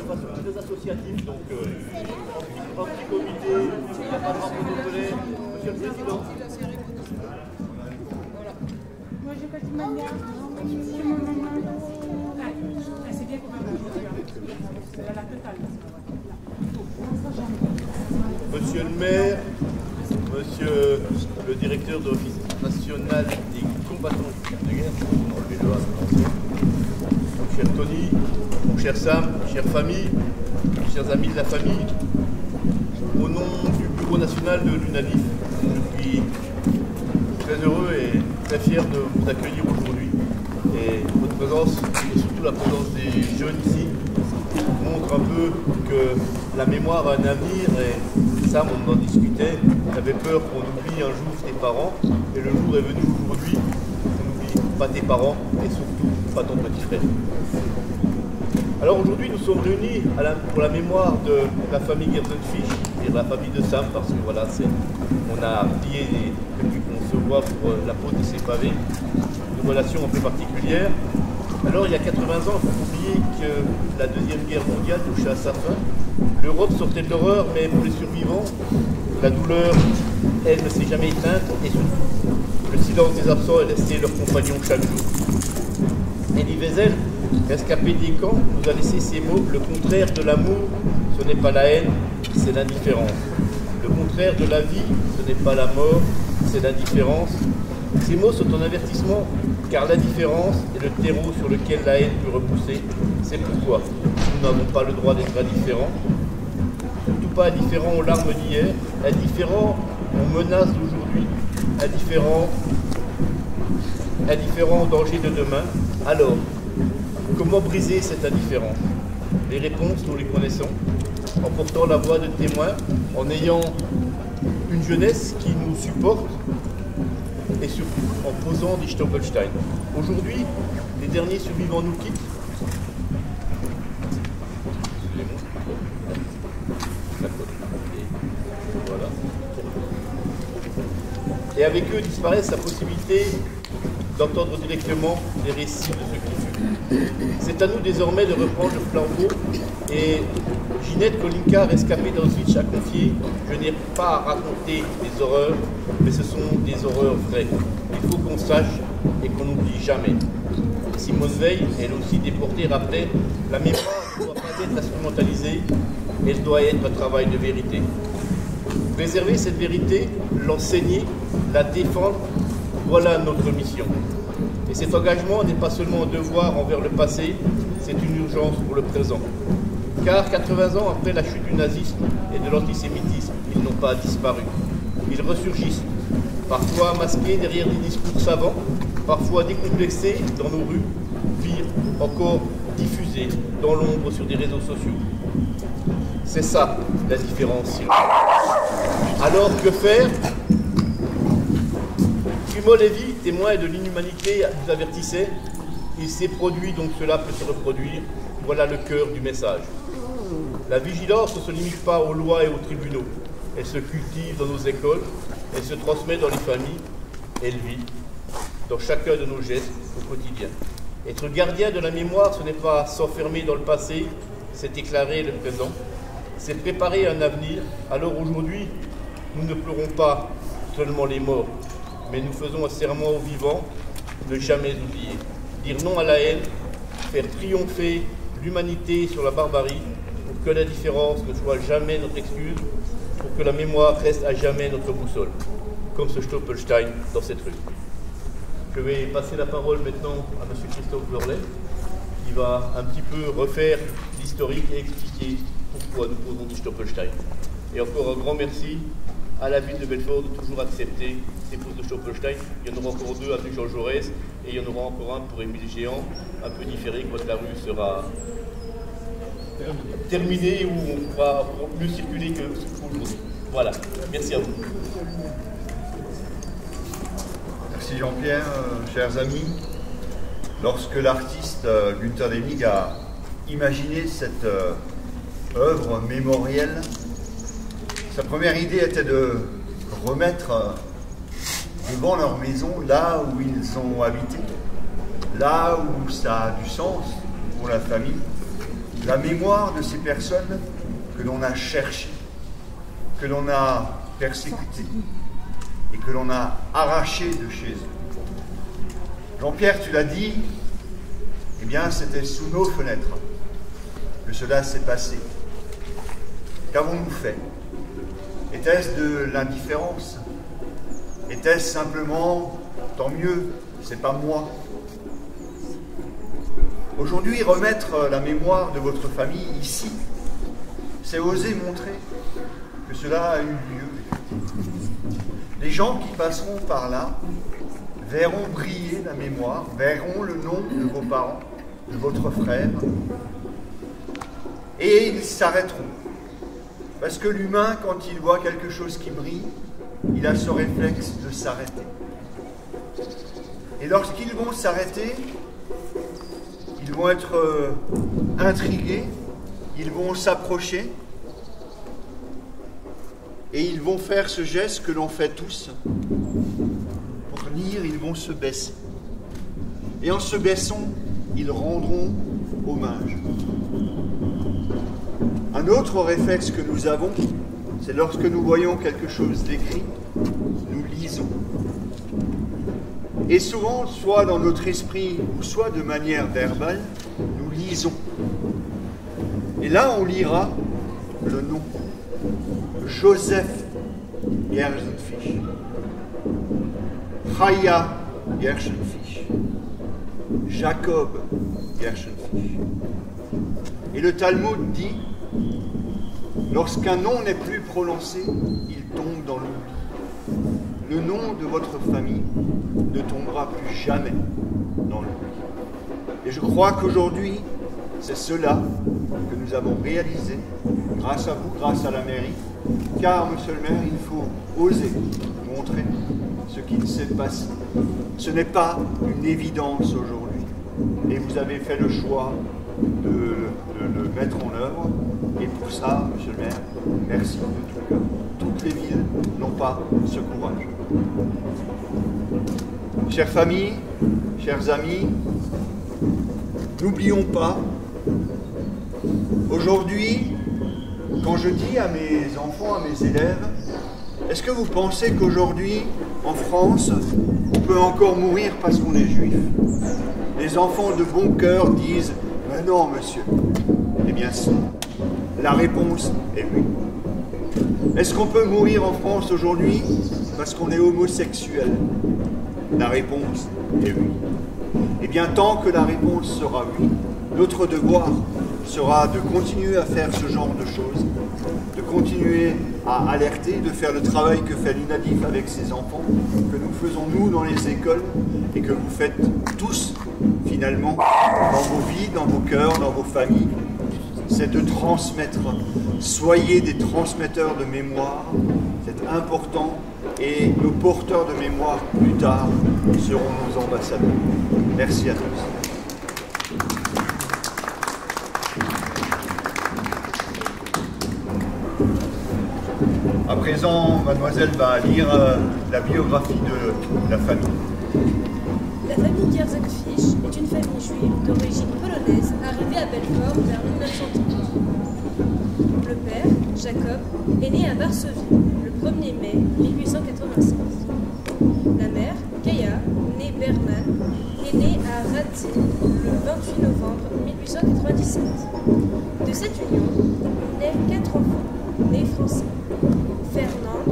de façon très associative, donc en petit comité, il n'y a pas de rapport de colère. Monsieur le Président. Monsieur le maire, monsieur le directeur de l'Office national des combattants de guerre, mon cher Tony, mon cher Sam, chère famille, chers amis de la famille, au nom du Bureau national de l'UNALIF, je suis très heureux et très fier de vous accueillir aujourd'hui. Et votre présence, et surtout la présence des jeunes ici, montre un peu que la mémoire a un avenir. Et Sam, on en discutait, j'avais peur qu'on oublie un jour tes parents, et le jour est venu aujourd'hui, on n'oublie pas tes parents, et surtout pas ton petit frère. Alors aujourd'hui, nous sommes réunis pour la mémoire de la famille Gersenfisch et de la famille de Sam, parce que voilà, on a plié depuis qu'on se voit pour la pose de ces pavés, une relation un peu particulière. Alors il y a 80 ans, il faut oublier que la Deuxième Guerre mondiale touchait à sa fin. L'Europe sortait de l'horreur, mais pour les survivants, la douleur, elle ne s'est jamais éteinte, et surtout, le silence des absents est resté leur compagnon chaque jour. Elie Wiesel, rescapé des camps, nous a laissé ces mots: le contraire de l'amour, ce n'est pas la haine, c'est l'indifférence. Le contraire de la vie, ce n'est pas la mort, c'est l'indifférence. Ces mots sont un avertissement, car l'indifférence est le terreau sur lequel la haine peut repousser. C'est pourquoi nous n'avons pas le droit d'être indifférents, surtout pas indifférents aux larmes d'hier, indifférents aux menaces d'aujourd'hui, indifférents aux dangers de demain. Alors, comment briser cette indifférence? Les réponses, nous les connaissons, en portant la voix de témoins, en ayant une jeunesse qui nous supporte, et surtout en posant des Stoppelstein. Aujourd'hui, les derniers survivants nous quittent. Voilà. Et avec eux disparaissent la possibilité d'entendre directement les récits de ce qui fut. C'est à nous désormais de reprendre le flambeau, et Ginette Kolinka, rescapée d'Auschwitz, a confié: je n'ai pas à raconter des horreurs, mais ce sont des horreurs vraies. Il faut qu'on sache et qu'on n'oublie jamais. Simone Veil, elle aussi déportée, rappelait: la mémoire ne doit pas être instrumentalisée, elle doit être un travail de vérité. Préserver cette vérité, l'enseigner, la défendre, voilà notre mission. Et cet engagement n'est pas seulement un devoir envers le passé, c'est une urgence pour le présent. Car 80 ans après la chute du nazisme et de l'antisémitisme, ils n'ont pas disparu. Ils ressurgissent, parfois masqués derrière des discours savants, parfois décomplexés dans nos rues, pire encore diffusés dans l'ombre sur des réseaux sociaux. C'est ça la différence. Alors que faire? Primo Levi, témoin de l'inhumanité, nous avertissait: il s'est produit, donc cela peut se reproduire. Voilà le cœur du message. La vigilance ne se limite pas aux lois et aux tribunaux. Elle se cultive dans nos écoles, elle se transmet dans les familles, elle vit dans chacun de nos gestes au quotidien. Être gardien de la mémoire, ce n'est pas s'enfermer dans le passé, c'est éclairer le présent, c'est préparer un avenir. Alors aujourd'hui, nous ne pleurons pas seulement les morts, mais nous faisons un serment aux vivants, ne jamais oublier, dire non à la haine, faire triompher l'humanité sur la barbarie, pour que la différence ne soit jamais notre excuse, pour que la mémoire reste à jamais notre boussole, comme ce Stoppelstein dans cette rue. Je vais passer la parole maintenant à M. Christophe Burlet, qui va un petit peu refaire l'historique et expliquer pourquoi nous posons du Stoppelstein. Et encore un grand merci à la ville de Belfort de toujours accepter ces poses de Stoppelstein. Il y en aura encore deux avec Jean Jaurès, et il y en aura encore un pour Émile Géant, un peu différé quand la rue sera terminée, où on pourra mieux circuler qu'aujourd'hui. Voilà, merci à vous. Merci Jean-Pierre, chers amis. Lorsque l'artiste Günther Demig a imaginé cette œuvre mémorielle, sa première idée était de remettre devant leur maison, là où ils ont habité, là où ça a du sens pour la famille, la mémoire de ces personnes que l'on a cherchées, que l'on a persécutées et que l'on a arrachées de chez eux. Jean-Pierre, tu l'as dit, eh bien, c'était sous nos fenêtres que cela s'est passé. Qu'avons-nous fait? Était-ce de l'indifférence? Était-ce simplement « tant mieux, c'est pas moi ». Aujourd'hui, remettre la mémoire de votre famille ici, c'est oser montrer que cela a eu lieu. Les gens qui passeront par là verront briller la mémoire, verront le nom de vos parents, de votre frère, et ils s'arrêteront. Parce que l'humain, quand il voit quelque chose qui brille, il a ce réflexe de s'arrêter. Et lorsqu'ils vont s'arrêter, ils vont être intrigués, ils vont s'approcher, et ils vont faire ce geste que l'on fait tous. Pour lire, ils vont se baisser. Et en se baissant, ils rendront hommage. Un autre réflexe que nous avons, c'est lorsque nous voyons quelque chose d'écrit, nous lisons. Et souvent, soit dans notre esprit, ou soit de manière verbale, nous lisons. Et là, on lira le nom. Joseph Gerstenfisch. Chaya Gerstenfisch. Jacob Gerstenfisch. Et le Talmud dit, lorsqu'un nom n'est plus prononcé, il tombe dans l'oubli. Le nom de votre famille ne tombera plus jamais dans l'oubli. Et je crois qu'aujourd'hui, c'est cela que nous avons réalisé, grâce à vous, grâce à la mairie, car, monsieur le maire, il faut oser montrer ce qu'il s'est passé. Ce n'est pas une évidence aujourd'hui, et vous avez fait le choix de le mettre en œuvre, et pour ça, monsieur le maire, merci de tout cœur. Toutes les villes n'ont pas ce courage. Chères familles, chers amis, n'oublions pas, aujourd'hui, quand je dis à mes enfants, à mes élèves, est-ce que vous pensez qu'aujourd'hui, en France, on peut encore mourir parce qu'on est juif? Les enfants de bon cœur disent « Mais non, monsieur ». Eh bien, si. La réponse est oui. Est-ce qu'on peut mourir en France aujourd'hui parce qu'on est homosexuel? La réponse est oui. Eh bien, tant que la réponse sera oui, notre devoir sera de continuer à faire ce genre de choses, de continuer à alerter, de faire le travail que fait l'UNADIF avec ses enfants, que nous faisons nous dans les écoles et que vous faites tous finalement dans vos vies, dans vos cœurs, dans vos familles. C'est de transmettre. Soyez des transmetteurs de mémoire, c'est important, et nos porteurs de mémoire plus tard seront nos ambassadeurs. Merci à tous. À présent, mademoiselle va lire la biographie de la famille. La famille Gerstenfisch est une famille juive d'origine polonaise arrivée à Belfort vers 1930. Le père, Jacob, est né à Varsovie le 1er mai 1896. La mère, Kaya, née Berman, est née à Radzi le 28 novembre 1897. De cette union naissent 4 enfants, nés français. Fernand,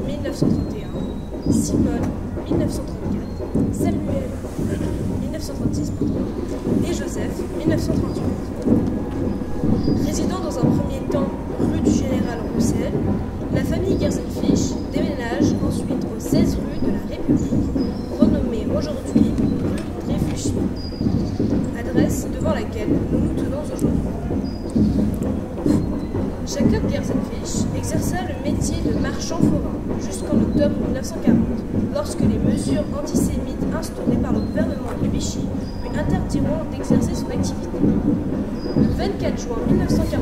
1931, Simone, 1934, Samuel, 1936, et Joseph, 1938. Résidant dans un premier temps rue du Général Roussel, la famille Gerstenfisch déménage ensuite aux 16 rues de la République, renommée aujourd'hui rue Dreyfus, adresse devant laquelle nous nous tenons aujourd'hui. Jacob Gerstenfisch exerça le métier de marchand forain jusqu'en octobre 1940, lorsque les mesures antisémites instaurées par le gouvernement de Vichy lui interdiront d'exercer son activité. Le 24 juin 1942,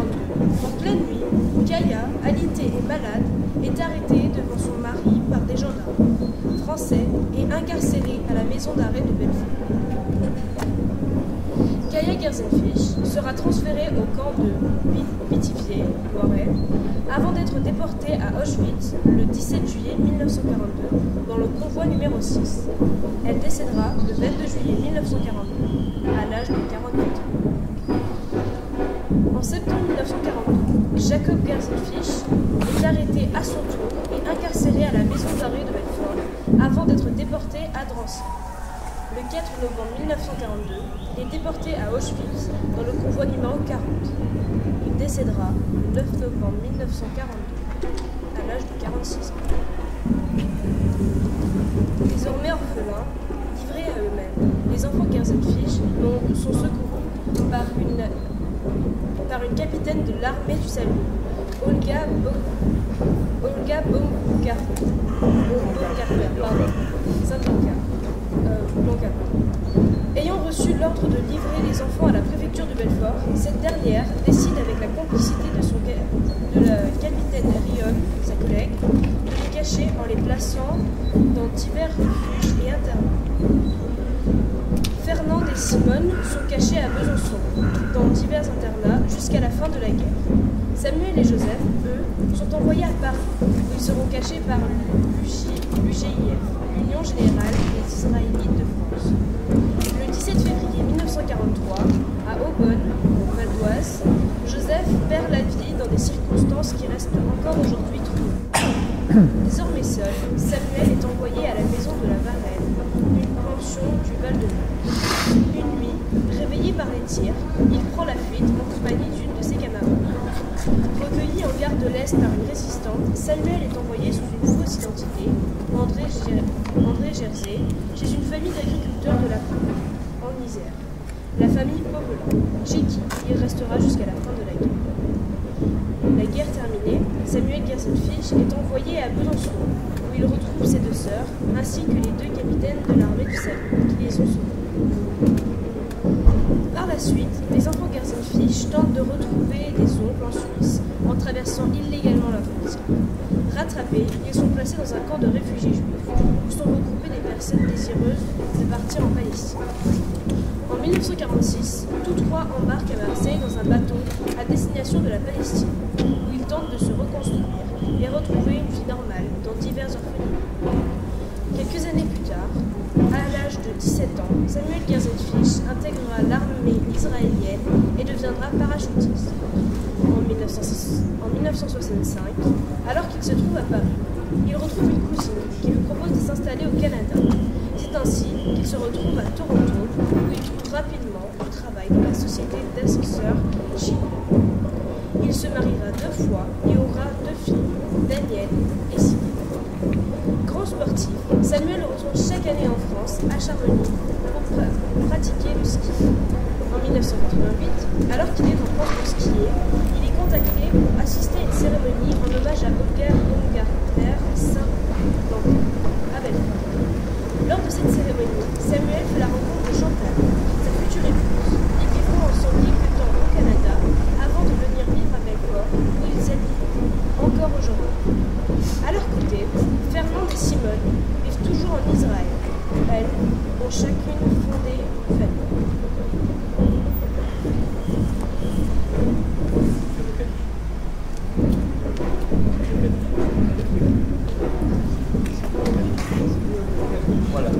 en pleine nuit, Kaya, alitée et malade, est arrêtée devant son mari par des gendarmes français et incarcérée à la maison d'arrêt de Belfort. Kaya Gerstenfisch sera transféré au camp de Pithiviers, Loiret, avant d'être déporté à Auschwitz le 17 juillet 1942 dans le convoi numéro 6. Elle décédera le 22 juillet 1942 à l'âge de 48 ans. En septembre 1942, Jacob Gerzenfish est arrêté à son tour et incarcéré à la maison d'arrêt de Belfort avant d'être déporté à Drancy. Le 4 novembre 1942, il est déporté à Auschwitz dans le convoi numéro 40. Il décédera le 9 novembre 1942 à l'âge de 46 ans. Désormais orphelins, livrés à eux-mêmes, les enfants Gerzenfish sont secourus par une capitaine de l'armée du salut, Olga Baumgartner, Ayant reçu l'ordre de livrer les enfants à la préfecture de Belfort, cette dernière décide avec la complicité de la capitaine Rion, sa collègue, de les cacher en les plaçant dans divers refuges et internats. Fernand et Simone sont cachés à Besançon, dans divers internats, jusqu'à la fin de la guerre. Samuel et Joseph, eux, sont envoyés à Paris, où ils seront cachés par l'UGIF, l'Union Générale des Israélites de France. Le 17 février 1943, à Aubonne, au Val d'Oise, Joseph perd la vie dans des circonstances qui restent encore aujourd'hui troubles. Désormais seul, Samuel est envoyé à la maison de la Varenne, une pension du Val-de-Marne. Une nuit, réveillé par les tirs, il prend la fuite en compagnie d'une de ses camarades. Recueilli en gare de l'Est par une résistante, Samuel est envoyé sous une fausse identité, André Jersey, chez une famille d'agriculteurs de la Poule, en Isère. La famille Povelin, chez qui il restera jusqu'à la fin de la guerre. La guerre terminée, Samuel Gerzenfish est envoyé à Besançon, où il retrouve ses deux sœurs, ainsi que les deux capitaines de l'armée du salut qui les ont sauvés. Par la suite, les enfants Gerzenfish tentent de retrouver des oncles en Suisse, en traversant illégalement la frontière. Rattrapés, ils sont placés dans un camp de réfugiés juifs, où sont regroupées des personnes désireuses de partir en Palestine. En 1946, tous trois embarquent à Marseille dans un bateau à destination de la Palestine, où ils tentent de se reconstruire et retrouver une vie normale dans divers orphelinats. Quelques années plus tard, à l'âge de 17 ans, Samuel Gerzenfish intégrera l'armée israélienne et deviendra parachutiste. En 1965, alors qu'il se trouve à Paris, il retrouve une cousine qui lui propose de s'installer au Canada. C'est ainsi qu'il se retrouve à Toronto, où il trouve rapidement du travail dans la société d'ascenseurs chinois. Il se mariera 2 fois et aura 2 filles, Danielle et Sylvie. Grand sportif, Samuel retourne chaque année en France, à Chamonix, pour pratiquer le ski. En 1988, alors qu'il est en France pour skier, il est contacté pour assister à une cérémonie en hommage à Olga Baumgartner Saint-Blanc, à Belfort. Lors de cette cérémonie, Samuel fait la rencontre de Chantal, sa future épouse. Ils vivront ensemble quelques temps au Canada, avant de venir vivre à Belfort, où ils habitent encore aujourd'hui. À leur côté, Fernand et Simone vivent toujours en Israël. Elles ont chacune fondé une famille. Voilà.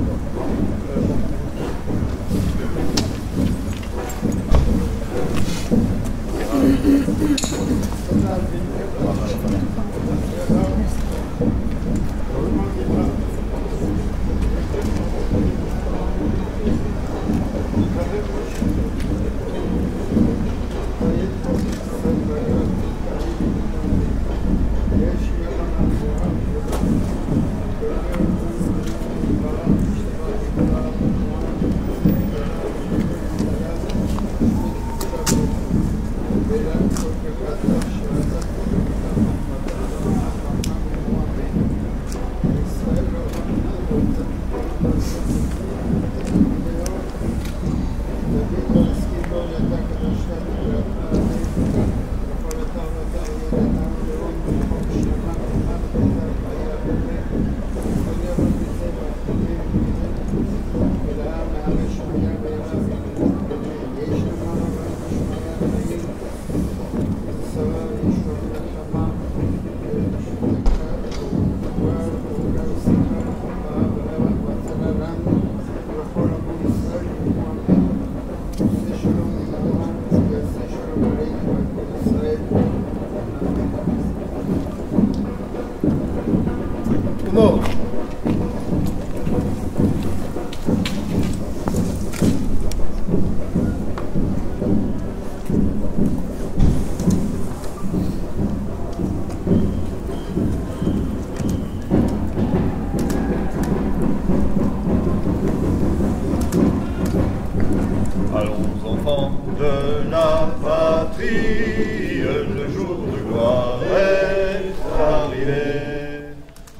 Allons enfants de la patrie, le jour de gloire est arrivé.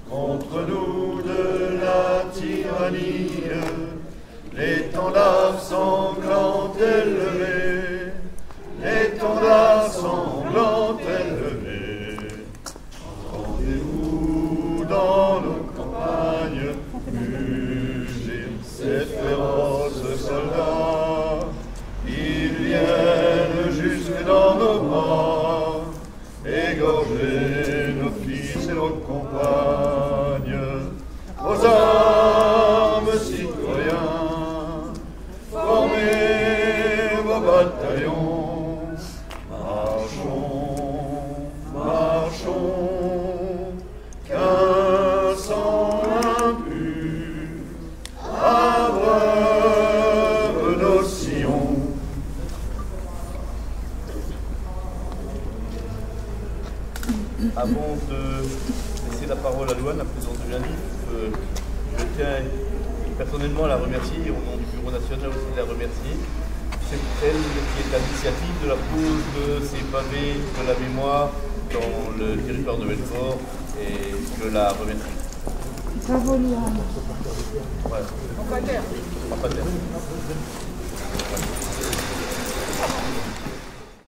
Contre nous de la tyrannie, l'étendard sanglant élevé, l'étendard sanglant élevé. Entendez-vous dans nos campagnes mugir ces féroces soldats. Ils viennent jusque dans nos bras, égorger nos fils et nos compagnes. Aux armes, citoyens, formez vos bataillons. Marchons, marchons, qu'un sang impur abreuve nos sillons. Avant de laisser la parole à Louane, la présidente de l'UNANIF, je tiens personnellement à la remercier, au nom du Bureau national aussi de la remercier. C'est elle qui est à l'initiative de la pose de ces pavés de la mémoire dans le territoire de Belfort et je la remercie. Bravo Louane. Voilà. En pater.